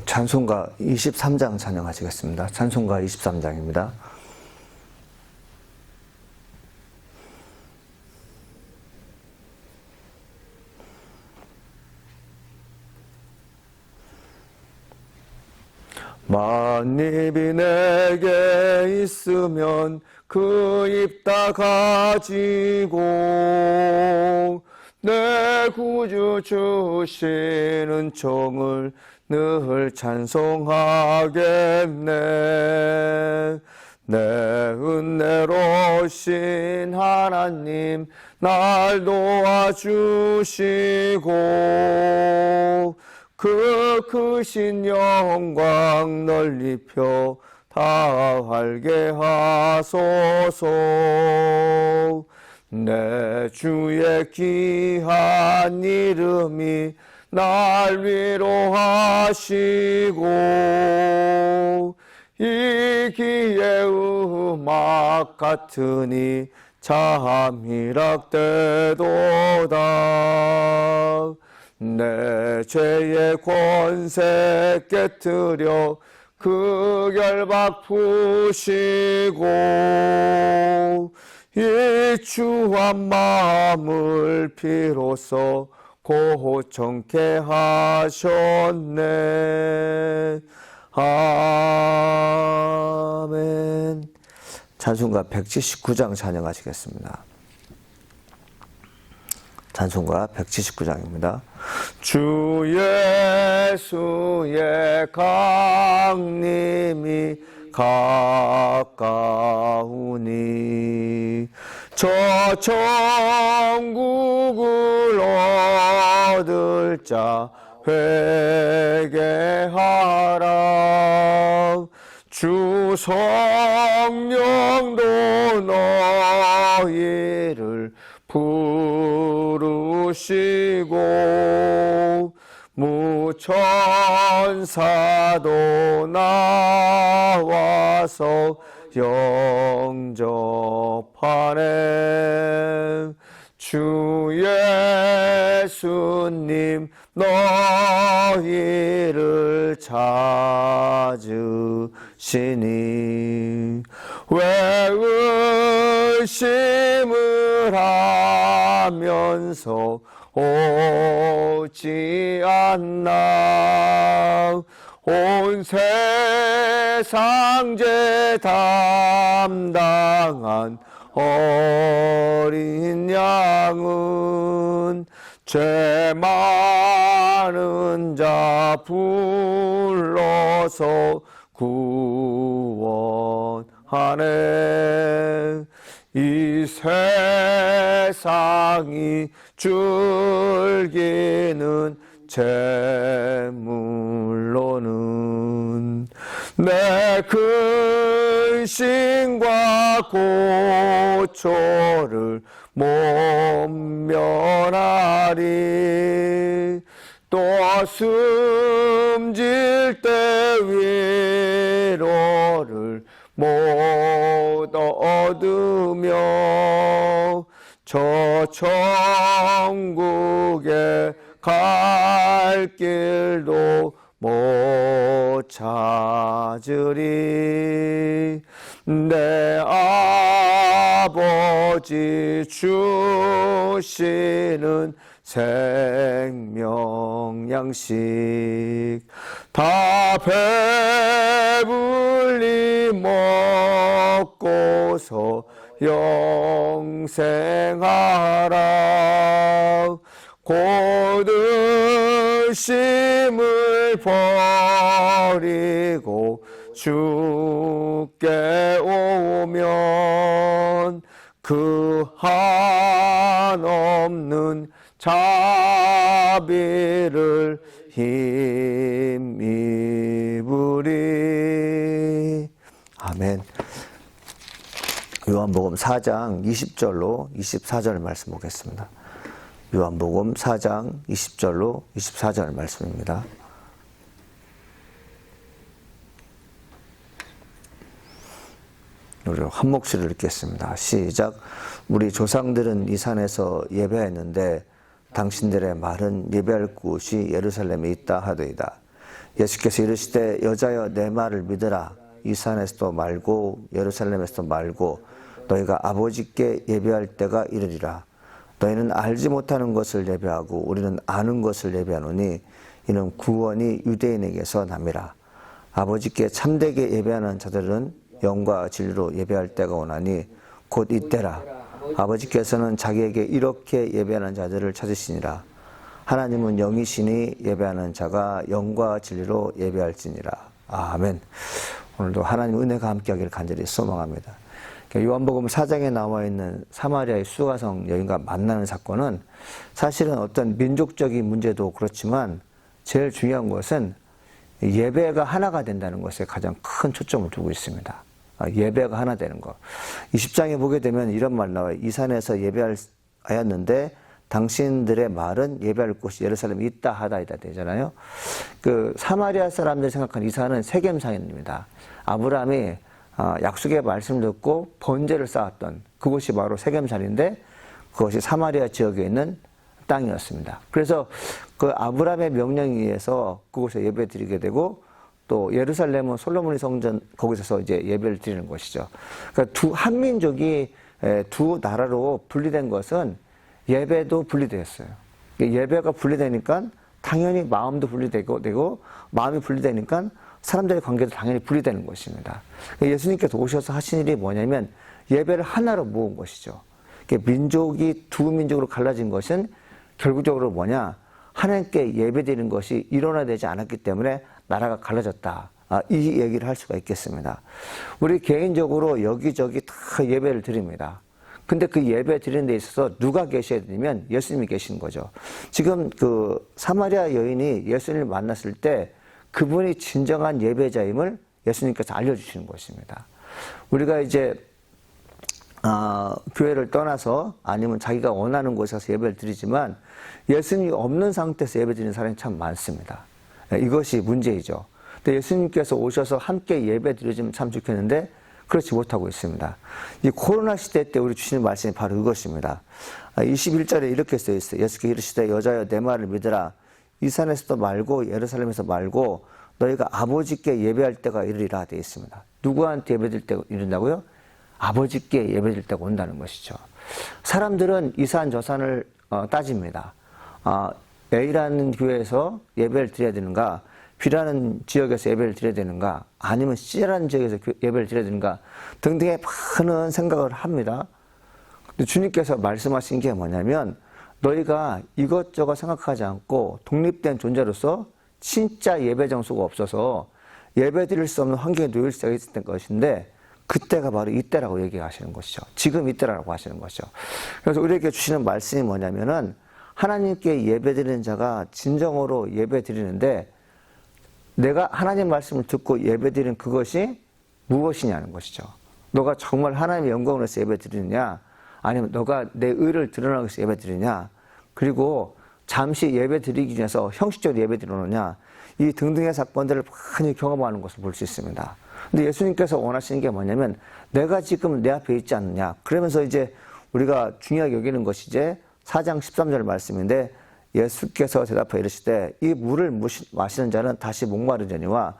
찬송가 23장 찬양하시겠습니다. 찬송가 23장입니다. 만입이 내게 있으면 그 입 다 가지고 내 구주 주시는 종을 늘 찬송하겠네. 내 은혜로우신 하나님 날 도와주시고 그 크신 영광 널리 펴 다 알게 하소서. 내 주의 귀한 이름이 날 위로하시고 이 귀의 음악 같으니 잠이락되도다. 내 죄의 권세 깨뜨려 그 결박 푸시고 이 추한 마음을 비로소 고청케 하셨네. 아멘. 찬송가 179장 찬양하시겠습니다. 찬송가 179장입니다. 주 예수의 강림이 가까우니 저 천국을 얻을 자 회개하라. 주 성령도 너희를 부르시고 무천사도 나와서 영접하네. 주 예수님 너희를 찾으시니 왜 의심을 하면서 오지 않나. 온 세상 죄 담당한 어린 양은 죄 많은 자 불러서 구원하네. 이 세상이 즐기는 재물로는 내 근심과 고초를 못 면하리. 또 숨질 때 위로를 못 얻으며 저 천국에 갈 길도 못 찾으리. 내 아버지 주시는 생명 양식 다 배불리 먹고서 영생하라. 고드심을 버리고 주께 오면 그 한없는 자비를 힘입으리. 아멘. 요한복음 4장 20절로 24절 말씀 보겠습니다. 요한복음 4장 20절로 24절 말씀입니다. 우리 한 목소리를 읽겠습니다. 시작. 우리 조상들은 이 산에서 예배했는데 당신들의 말은 예배할 곳이 예루살렘에 있다 하더이다. 예수께서 이르시되 여자여 내 말을 믿으라. 이 산에서도 말고 예루살렘에서도 말고 너희가 아버지께 예배할 때가 이르리라. 너희는 알지 못하는 것을 예배하고 우리는 아는 것을 예배하노니 이는 구원이 유대인에게서 남이라. 아버지께 참되게 예배하는 자들은 영과 진리로 예배할 때가 오나니 곧 이때라. 아버지께서는 자기에게 이렇게 예배하는 자들을 찾으시니라. 하나님은 영이시니 예배하는 자가 영과 진리로 예배할지니라. 아멘. 오늘도 하나님 은혜가 함께하기를 간절히 소망합니다. 요한복음 4장에 나와 있는 사마리아의 수가성 여인과 만나는 사건은 사실은 어떤 민족적인 문제도 그렇지만 제일 중요한 것은 예배가 하나가 된다는 것에 가장 큰 초점을 두고 있습니다. 예배가 하나 되는 것. 20장에 보게 되면 이런 말 나와요. 이 산에서 예배하였는데 당신들의 말은 예배할 곳이 예루살렘에 있다 하다이다 되잖아요. 그 사마리아 사람들이 생각하는 이 산은 세겜산입니다. 아브라함이 약속의 말씀을 듣고 번제를 쌓았던 그곳이 바로 세겜산인데 그것이 사마리아 지역에 있는 땅이었습니다. 그래서 그 아브라함의 명령에 의해서 그곳에 예배 드리게 되고 또 예루살렘은 솔로몬의 성전 거기서 이제 예배를 드리는 것이죠. 그러니까 한 민족이 두 나라로 분리된 것은 예배도 분리되었어요. 예배가 분리되니까 당연히 마음도 분리되고 마음이 분리되니까 사람들의 관계도 당연히 분리되는 것입니다. 예수님께서 오셔서 하신 일이 뭐냐면 예배를 하나로 모은 것이죠. 민족이 두 민족으로 갈라진 것은 결국적으로 뭐냐? 하나님께 예배드리는 것이 일원화되지 않았기 때문에 나라가 갈라졌다. 이 얘기를 할 수가 있겠습니다. 우리 개인적으로 여기저기 다 예배를 드립니다. 근데 그 예배 드리는 데 있어서 누가 계셔야 되냐면 예수님이 계신 거죠. 지금 그 사마리아 여인이 예수님을 만났을 때 그분이 진정한 예배자임을 예수님께서 알려주시는 것입니다. 우리가 이제 교회를 떠나서 아니면 자기가 원하는 곳에서 예배를 드리지만 예수님이 없는 상태에서 예배 드리는 사람이 참 많습니다. 이것이 문제이죠. 근데 예수님께서 오셔서 함께 예배 드리면 참 좋겠는데 그렇지 못하고 있습니다. 이 코로나 시대 때 우리 주시는 말씀이 바로 이것입니다. 21절에 이렇게 써 있어요. 예수께서 이르시되 여자여 내 말을 믿으라. 이 산에서도 말고 예루살렘에서 말고 너희가 아버지께 예배할 때가 이르리라 되어 있습니다. 누구한테 예배드릴 때가 이른다고요? 아버지께 예배드릴 때가 온다는 것이죠. 사람들은 이 산 저 산을 따집니다. A라는 교회에서 예배를 드려야 되는가, B라는 지역에서 예배를 드려야 되는가, 아니면 C라는 지역에서 예배를 드려야 되는가 등등의 많은 생각을 합니다. 근데 주님께서 말씀하신 게 뭐냐면 너희가 이것저것 생각하지 않고 독립된 존재로서 진짜 예배 장소가 없어서 예배 드릴 수 없는 환경에 놓일 수가 있었던 것인데 그때가 바로 이때라고 얘기하시는 것이죠. 지금 이때라고 하시는 것이죠. 그래서 우리에게 주시는 말씀이 뭐냐면은 하나님께 예배드리는 자가 진정으로 예배드리는데 내가 하나님 말씀을 듣고 예배드리는 그것이 무엇이냐는 것이죠. 너가 정말 하나님의 영광을 위해서 예배드리느냐 아니면 너가 내 의를 드러나기 위해서 예배드리느냐 그리고 잠시 예배드리기 위해서 형식적으로 예배드리느냐 이 등등의 사건들을 많이 경험하는 것을 볼 수 있습니다. 근데 예수님께서 원하시는 게 뭐냐면 내가 지금 내 앞에 있지 않느냐 그러면서 이제 우리가 중요하게 여기는 것이 이제 4장 13절 말씀인데 예수께서 대답하여 이르시되 이 물을 마시는 자는 다시 목마르려니와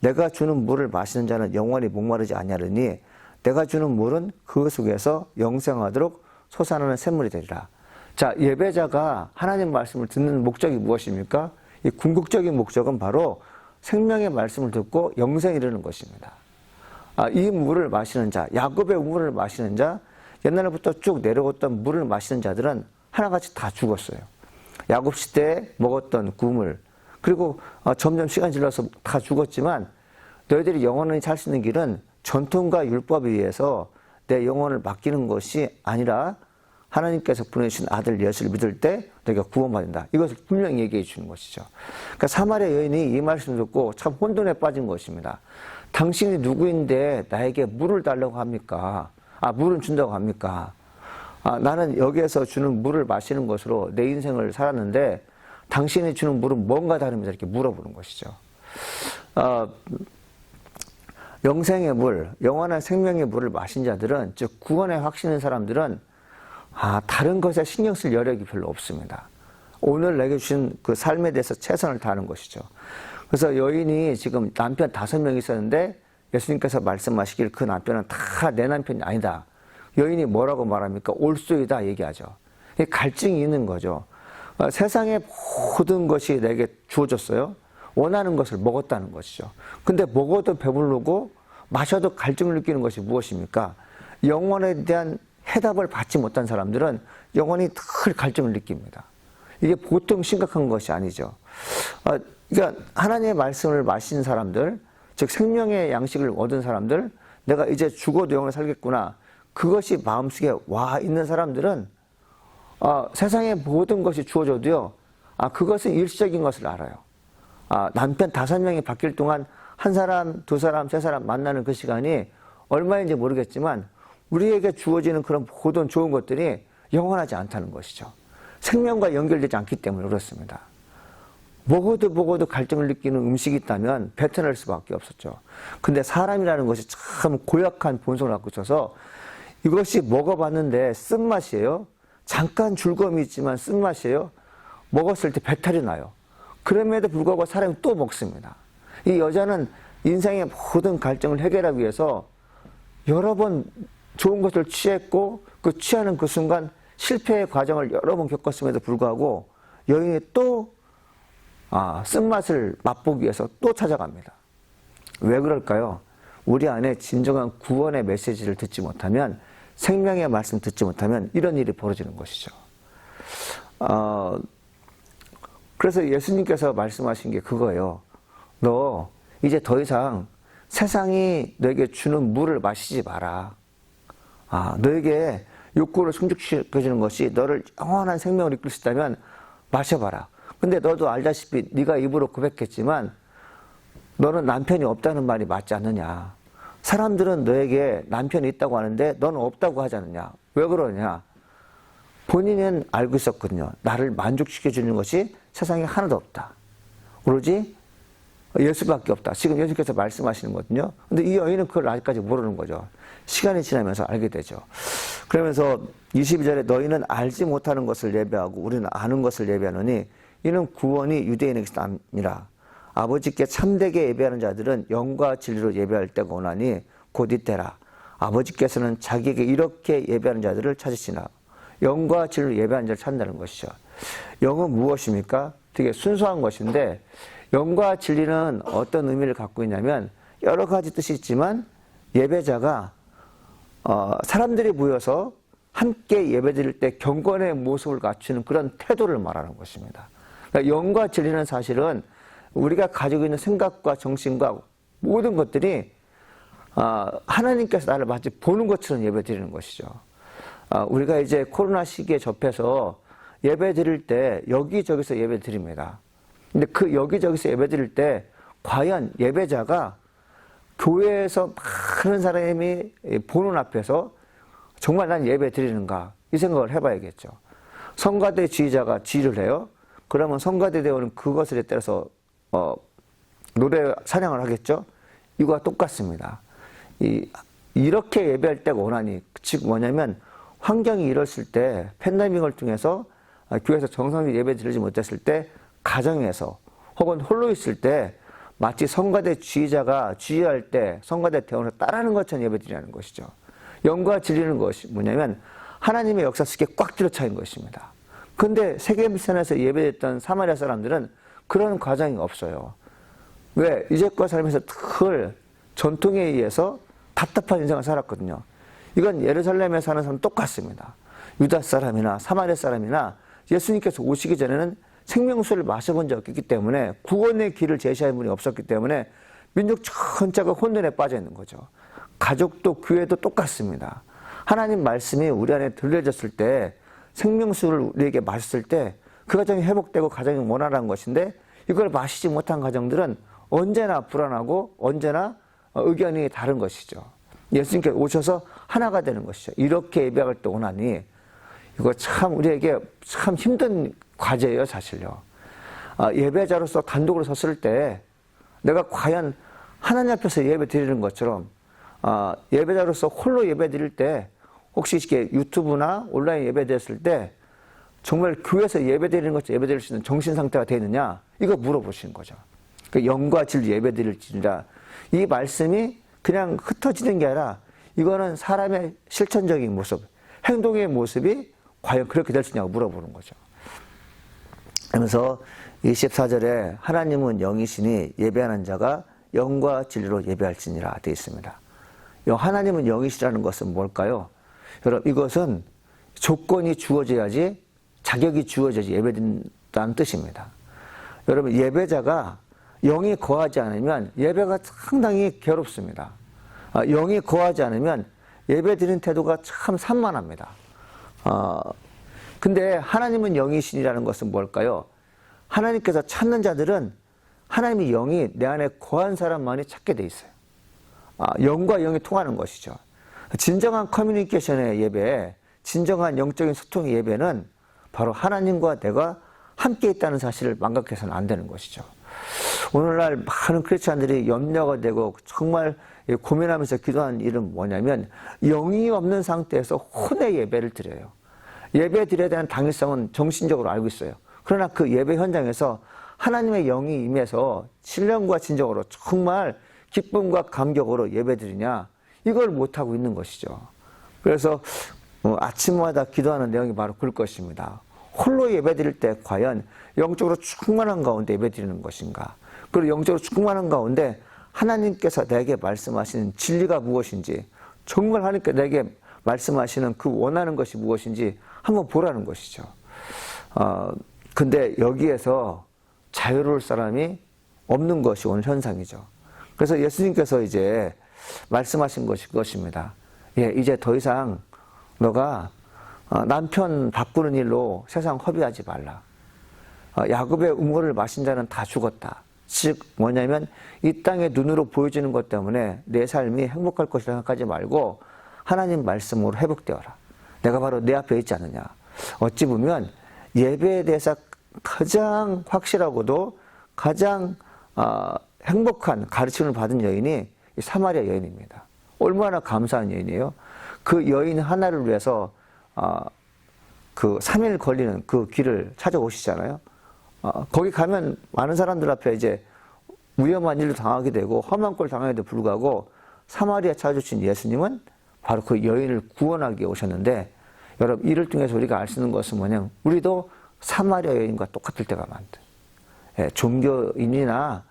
내가 주는 물을 마시는 자는 영원히 목마르지 아니하리니 내가 주는 물은 그 속에서 영생하도록 솟아나는 샘물이 되리라. 자, 예배자가 하나님 말씀을 듣는 목적이 무엇입니까? 이 궁극적인 목적은 바로 생명의 말씀을 듣고 영생에 이르는 것입니다. 이 물을 마시는 자, 야곱의 물을 마시는 자, 옛날부터 쭉 내려왔던 물을 마시는 자들은 하나같이 다 죽었어요. 야곱 시대에 먹었던 구물, 그리고 점점 시간이 질러서 다 죽었지만 너희들이 영원히 살 수 있는 길은 전통과 율법에 의해서 내 영혼을 맡기는 것이 아니라 하나님께서 보내주신 아들 예수를 믿을 때 너희가 구원받는다. 이것을 분명히 얘기해 주는 것이죠. 그러니까 사마리아 여인이 이 말씀을 듣고 참 혼돈에 빠진 것입니다. 당신이 누구인데 나에게 물을 달라고 합니까? 물은 준다고 합니까? 나는 여기에서 주는 물을 마시는 것으로 내 인생을 살았는데 당신이 주는 물은 뭔가 다르면서 이렇게 물어보는 것이죠. 영생의 물, 영원한 생명의 물을 마신 자들은, 즉 구원의 확신인 사람들은 다른 것에 신경 쓸 여력이 별로 없습니다. 오늘 내게 주신 그 삶에 대해서 최선을 다하는 것이죠. 그래서 여인이 지금 남편 5명 있었는데 예수님께서 말씀하시길 그 남편은 다 내 남편이 아니다. 여인이 뭐라고 말합니까? 올소이다 얘기하죠. 갈증이 있는 거죠. 세상의 모든 것이 내게 주어졌어요. 원하는 것을 먹었다는 것이죠. 근데 먹어도 배부르고 마셔도 갈증을 느끼는 것이 무엇입니까? 영혼에 대한 해답을 받지 못한 사람들은 영혼이 늘 갈증을 느낍니다. 이게 보통 심각한 것이 아니죠. 그러니까 하나님의 말씀을 마신 사람들, 즉 생명의 양식을 얻은 사람들, 내가 이제 죽어도 영원히 살겠구나. 그것이 마음속에 와 있는 사람들은 세상의 모든 것이 주어져도요. 그것은 일시적인 것을 알아요. 남편 5명이 바뀔 동안 1사람, 2사람, 3사람 만나는 그 시간이 얼마인지 모르겠지만 우리에게 주어지는 그런 모든 좋은 것들이 영원하지 않다는 것이죠. 생명과 연결되지 않기 때문에 그렇습니다. 먹어도 갈증을 느끼는 음식이 있다면 뱉어낼 수밖에 없었죠. 근데 사람이라는 것이 참 고약한 본성을 갖고 있어서 이것이 먹어봤는데 쓴맛이에요. 잠깐 즐거움이 있지만 쓴맛이에요. 먹었을 때 배탈이 나요. 그럼에도 불구하고 사람이 또 먹습니다. 이 여자는 인생의 모든 갈증을 해결하기 위해서 여러 번 좋은 것을 취했고 그 취하는 그 순간 실패의 과정을 여러 번 겪었음에도 불구하고 여인이 또 쓴맛을 맛보기 위해서 또 찾아갑니다. 왜 그럴까요? 우리 안에 진정한 구원의 메시지를 듣지 못하면, 생명의 말씀 듣지 못하면 이런 일이 벌어지는 것이죠. 그래서 예수님께서 말씀하신 게 그거예요. 너 이제 더 이상 세상이 너에게 주는 물을 마시지 마라. 너에게 욕구를 충족시켜주는 것이 너를 영원한 생명을 이끌 수 있다면 마셔봐라. 근데 너도 알다시피 네가 입으로 고백했지만 너는 남편이 없다는 말이 맞지 않느냐. 사람들은 너에게 남편이 있다고 하는데 너는 없다고 하지 않느냐. 왜 그러냐. 본인은 알고 있었거든요. 나를 만족시켜주는 것이 세상에 하나도 없다. 오로지 예수밖에 없다. 지금 예수께서 말씀하시는 거거든요. 근데 이 여인은 그걸 아직까지 모르는 거죠. 시간이 지나면서 알게 되죠. 그러면서 22절에 너희는 알지 못하는 것을 예배하고 우리는 아는 것을 예배하노니 이는 구원이 유대인에게서 아니라 아버지께 참되게 예배하는 자들은 영과 진리로 예배할 때가 오나니 곧 이때라. 아버지께서는 자기에게 이렇게 예배하는 자들을 찾으시나. 영과 진리로 예배하는 자를 찾는다는 것이죠. 영은 무엇입니까? 되게 순수한 것인데 영과 진리는 어떤 의미를 갖고 있냐면 여러 가지 뜻이 있지만 예배자가 사람들이 모여서 함께 예배드릴 때 경건의 모습을 갖추는 그런 태도를 말하는 것입니다. 그러니까 영과 진리는 사실은 우리가 가지고 있는 생각과 정신과 모든 것들이 하나님께서 나를 마치 보는 것처럼 예배드리는 것이죠. 우리가 이제 코로나 시기에 접해서 예배드릴 때 여기저기서 예배드립니다. 근데 그 여기저기서 예배드릴 때 과연 예배자가 교회에서 많은 사람이 보는 앞에서 정말 난 예배 드리는가 이 생각을 해봐야겠죠. 성가대 지휘자가 지휘를 해요. 그러면 성가대 대원은 그것에 따라서 노래 찬양을 하겠죠. 이거와 똑같습니다. 이렇게 예배할 때가 오나니, 즉 뭐냐면 환경이 이랬을 때 팬데믹을 통해서 교회에서 정상적으로 예배 드리지 못했을 때 가정에서 혹은 홀로 있을 때 마치 성가대 지휘자가 지휘할 때 성가대 대원을 따르는 것처럼 예배 드리는 것이죠. 영과 진리는 것이 뭐냐면 하나님의 역사 속에 꽉 들어차인 것입니다. 근데 세계미션에서 예배했던 사마리아 사람들은 그런 과정이 없어요. 왜? 이제껏 살면서 늘 전통에 의해서 답답한 인생을 살았거든요. 이건 예루살렘에 사는 사람 똑같습니다. 유다 사람이나 사마리아 사람이나 예수님께서 오시기 전에는 생명수를 마셔본 적이 없기 때문에 구원의 길을 제시하는 분이 없었기 때문에 민족 전체가 혼돈에 빠져 있는 거죠. 가족도 교회도 똑같습니다. 하나님 말씀이 우리 안에 들려졌을 때 생명수를 우리에게 마셨을 때 그 가정이 회복되고 가정이 원활한 것인데 이걸 마시지 못한 가정들은 언제나 불안하고 언제나 의견이 다른 것이죠. 예수님께서 오셔서 하나가 되는 것이죠. 이렇게 예배할 때 오나니 이거 참 우리에게 참 힘든 과제예요, 사실요. 예배자로서 단독으로 섰을 때 내가 과연 하나님 앞에서 예배 드리는 것처럼 예배자로서 홀로 예배 드릴 때 혹시 이렇게 유튜브나 온라인 예배 드렸을 때 정말 교회에서 예배 드리는 것처럼 예배 드릴 수 있는 정신 상태가 되어 있느냐 이거 물어보시는 거죠. 그러니까 영과 진리로 예배드릴지니라. 이 말씀이 그냥 흩어지는 게 아니라 이거는 사람의 실천적인 모습, 행동의 모습이 과연 그렇게 될 수 있냐고 물어보는 거죠. 그러면서 24절에 하나님은 영이시니 예배하는 자가 영과 진리로 예배할지니라 되어 있습니다. 하나님은 영이시라는 것은 뭘까요? 여러분, 이것은 조건이 주어져야지, 자격이 주어져야지 예배드린다는 뜻입니다. 여러분, 예배자가 영이 거하지 않으면 예배가 상당히 괴롭습니다. 영이 거하지 않으면 예배드리는 태도가 참 산만합니다. 근데 하나님은 영이시니라는 것은 뭘까요? 하나님께서 찾는 자들은 하나님의 영이 내 안에 거한 사람만이 찾게 돼 있어요. 영과 영이 통하는 것이죠. 진정한 커뮤니케이션의 예배, 진정한 영적인 소통의 예배는 바로 하나님과 내가 함께 있다는 사실을 망각해서는 안 되는 것이죠. 오늘날 많은 크리스찬들이 염려가 되고 정말 고민하면서 기도하는 일은 뭐냐면 영이 없는 상태에서 혼의 예배를 드려요. 예배 드려야 되는 당위성은 정신적으로 알고 있어요. 그러나 그 예배 현장에서 하나님의 영이 임해서 신령과 진정으로 정말 기쁨과 감격으로 예배 드리냐, 이걸 못하고 있는 것이죠. 그래서 아침마다 기도하는 내용이 바로 그럴 것입니다. 홀로 예배 드릴 때 과연 영적으로 충만한 가운데 예배 드리는 것인가, 그리고 영적으로 충만한 가운데 하나님께서 내게 말씀하시는 진리가 무엇인지, 정말 하나님께 내게 말씀하시는 그 원하는 것이 무엇인지 한번 보라는 것이죠. 근데 여기에서 자유로울 사람이 없는 것이 오늘 현상이죠. 그래서 예수님께서 이제 말씀하신 것이 그것입니다. 이제 더 이상 너가 남편 바꾸는 일로 세상 허비하지 말라. 야곱의 음호를 마신 자는 다 죽었다. 즉 뭐냐면 이 땅의 눈으로 보여지는 것 때문에 내 삶이 행복할 것이라 생각하지 말고 하나님 말씀으로 회복되어라. 내가 바로 내 앞에 있지 않느냐. 어찌 보면 예배에 대해서 가장 확실하고도 가장 행복한 가르침을 받은 여인이 이 사마리아 여인입니다. 얼마나 감사한 여인이에요. 그 여인 하나를 위해서 그 3일 걸리는 그 길을 찾아오시잖아요. 거기 가면 많은 사람들 앞에 이제 위험한 일도 당하게 되고 험한 꼴 당하게도 불구하고 사마리아 찾아주신 예수님은 바로 그 여인을 구원하기 위해 오셨는데, 여러분 이를 통해서 우리가 알 수 있는 것은 뭐냐면 우리도 사마리아 여인과 똑같을 때가 많다. 종교인이나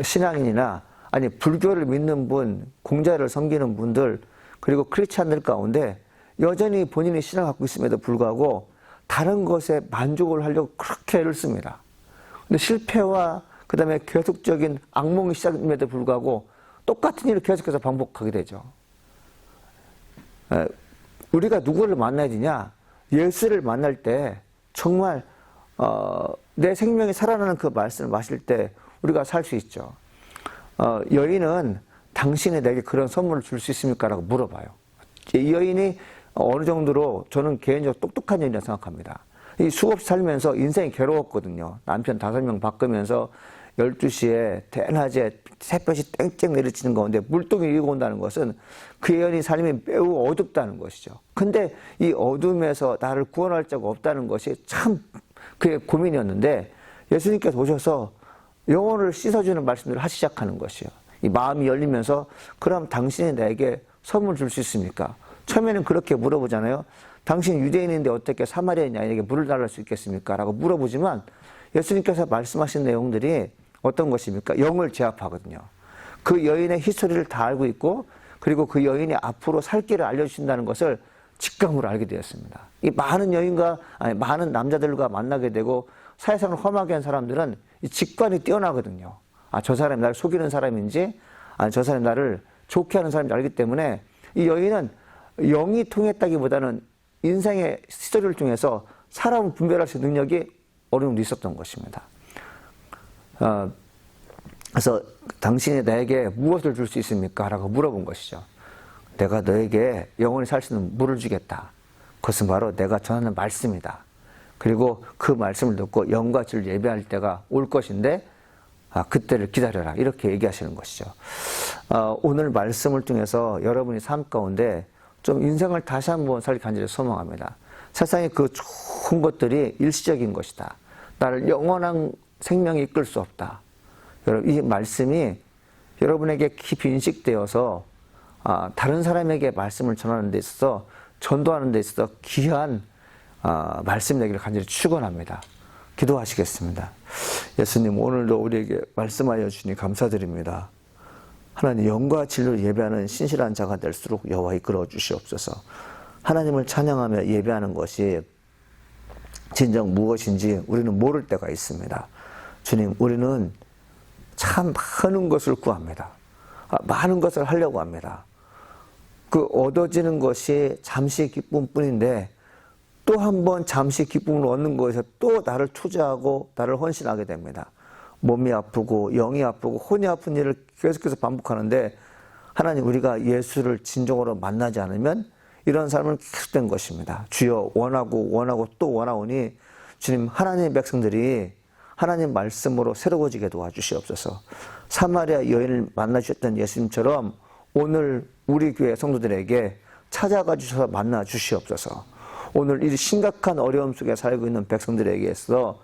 신앙인이나 아니 불교를 믿는 분, 공자를 섬기는 분들, 그리고 크리스찬들 가운데 여전히 본인이 신앙을 갖고 있음에도 불구하고 다른 것에 만족을 하려고 그렇게 애를 씁니다. 근데 실패와 그 다음에 계속적인 악몽이 시작임에도 불구하고 똑같은 일을 계속해서 반복하게 되죠. 우리가 누구를 만나야 되냐? 예수를 만날 때 정말 내 생명이 살아나는 그 말씀을 마실 때 우리가 살 수 있죠. 여인은 당신이 내게 그런 선물을 줄 수 있습니까? 라고 물어봐요. 이 여인이 어느 정도로 저는 개인적으로 똑똑한 여인이라고 생각합니다. 이 수없이 살면서 인생이 괴로웠거든요. 남편 5명 바꾸면서 12시에 대낮에 햇볕이 땡땡 내리치는 가운데 물동이 일고 온다는 것은 그 여인의 삶이 매우 어둡다는 것이죠. 근데 이 어둠에서 나를 구원할 자가 없다는 것이 참 그의 고민이었는데 예수님께서 오셔서 영혼을 씻어주는 말씀들을 하기 시작하는 것이요. 이 마음이 열리면서 그럼 당신이 나에게 선물 줄 수 있습니까? 처음에는 그렇게 물어보잖아요. 당신 유대인인데 어떻게 사마리아인 여인에게 물을 달랄 수 있겠습니까? 라고 물어보지만 예수님께서 말씀하신 내용들이 어떤 것입니까? 영을 제압하거든요. 그 여인의 히스토리를 다 알고 있고 그리고 그 여인이 앞으로 살 길을 알려주신다는 것을 직감으로 알게 되었습니다. 이 많은 여인과 많은 남자들과 만나게 되고 사회생활을 험하게 한 사람들은 이 직관이 뛰어나거든요. 저 사람이 나를 속이는 사람인지 저 사람이 나를 좋게 하는 사람인지 알기 때문에 이 여인은 영이 통했다기보다는 인생의 히스토리를 통해서 사람을 분별할 수 있는 능력이 어느 정도 있었던 것입니다. 그래서 당신이 나에게 무엇을 줄 수 있습니까? 라고 물어본 것이죠. 내가 너에게 영원히 살 수 있는 물을 주겠다. 그것은 바로 내가 전하는 말씀이다. 그리고 그 말씀을 듣고 영과 진리를 예배할 때가 올 것인데 그때를 기다려라. 이렇게 얘기하시는 것이죠. 오늘 말씀을 통해서 여러분이 삶 가운데 좀 인생을 다시 한번 살기 간절히 소망합니다. 세상의 그 좋은 것들이 일시적인 것이다. 나를 영원한 생명이 이끌 수 없다. 여러분, 이 말씀이 여러분에게 깊이 인식되어서 다른 사람에게 말씀을 전하는 데 있어서, 전도하는 데 있어서 귀한 말씀 되기를 간절히 축원합니다. 기도하시겠습니다. 예수님, 오늘도 우리에게 말씀하여 주니 감사드립니다. 하나님, 영과 진리로 예배하는 신실한 자가 될수록 여호와 이끌어 주시옵소서. 하나님을 찬양하며 예배하는 것이 진정 무엇인지 우리는 모를 때가 있습니다. 주님, 우리는 참 많은 것을 구합니다. 많은 것을 하려고 합니다. 그 얻어지는 것이 잠시 기쁨뿐인데, 또 한 번 잠시 기쁨을 얻는 것에서 또 나를 투자하고 나를 헌신하게 됩니다. 몸이 아프고 영이 아프고 혼이 아픈 일을 계속해서 반복하는데, 하나님, 우리가 예수를 진정으로 만나지 않으면 이런 삶은 계속된 것입니다. 주여, 원하고 또 원하오니 주님, 하나님의 백성들이 하나님 말씀으로 새로워지게 도와주시옵소서. 사마리아 여인을 만나주셨던 예수님처럼 오늘 우리 교회 성도들에게 찾아가 주셔서 만나 주시옵소서. 오늘 이 심각한 어려움 속에 살고 있는 백성들에게서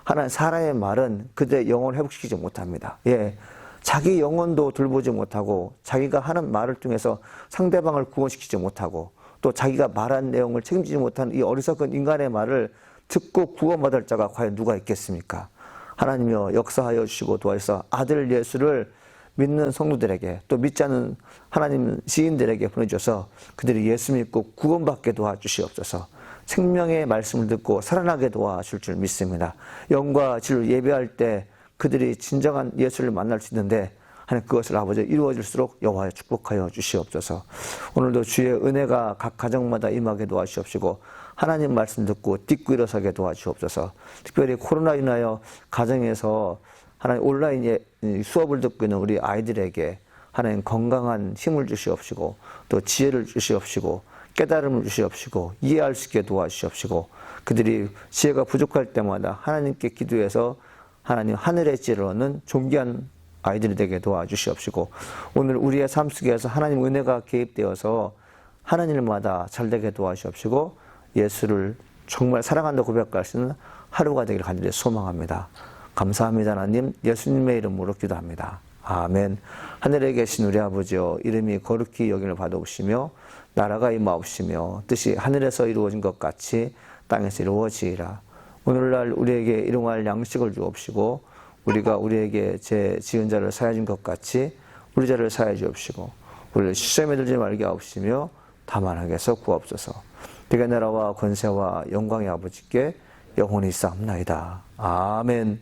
하나님, 사람의 말은 그들의 영혼을 회복시키지 못합니다. 자기 영혼도 돌보지 못하고, 자기가 하는 말을 통해서 상대방을 구원시키지 못하고, 또 자기가 말한 내용을 책임지지 못하는 이 어리석은 인간의 말을 듣고 구원받을 자가 과연 누가 있겠습니까? 하나님이여, 역사하여 주시고 도와주셔서 아들 예수를 믿는 성도들에게, 또 믿지 않는 하나님 지인들에게 보내주셔서 그들이 예수 믿고 구원받게 도와주시옵소서. 생명의 말씀을 듣고 살아나게 도와줄 줄 믿습니다. 영과 진리로 예배할 때 그들이 진정한 예수를 만날 수 있는데, 하나님, 그것을 아버지 이루어질수록 여호와여 축복하여 주시옵소서. 오늘도 주의 은혜가 각 가정마다 임하게 도와주시옵시고, 하나님 말씀 듣고 딛고 일어서게 도와주옵소서. 특별히 코로나 인하여 가정에서 하나님 온라인 수업을 듣고 있는 우리 아이들에게 하나님 건강한 힘을 주시옵시고, 또 지혜를 주시옵시고, 깨달음을 주시옵시고, 이해할 수 있게 도와주시옵시고, 그들이 지혜가 부족할 때마다 하나님께 기도해서 하나님 하늘의 지혜를 얻는 존귀한 아이들이 되게 도와주시옵시고, 오늘 우리의 삶 속에서 하나님 은혜가 개입되어서 하나님마다 잘되게 도와주시옵시고, 예수를 정말 사랑한다 고백할 수 있는 하루가 되기를 간절히 소망합니다. 감사합니다. 하나님, 예수님의 이름으로 기도합니다. 아멘. 하늘에 계신 우리 아버지여, 이름이 거룩히 여김을 받아오시며 나라가 임하옵시며 뜻이 하늘에서 이루어진 것 같이 땅에서 이루어지리라. 오늘날 우리에게 일용할 양식을 주옵시고, 우리가 우리에게 제 지은 자를 사하여 준 것 같이 우리 자를 사하여 주옵시고, 우리를 시험에 들지 말게 하옵시며 다만 악에서 구하옵소서. 네가 나라와 권세와 영광의 아버지께 영원히 있사옵나이다. 아멘.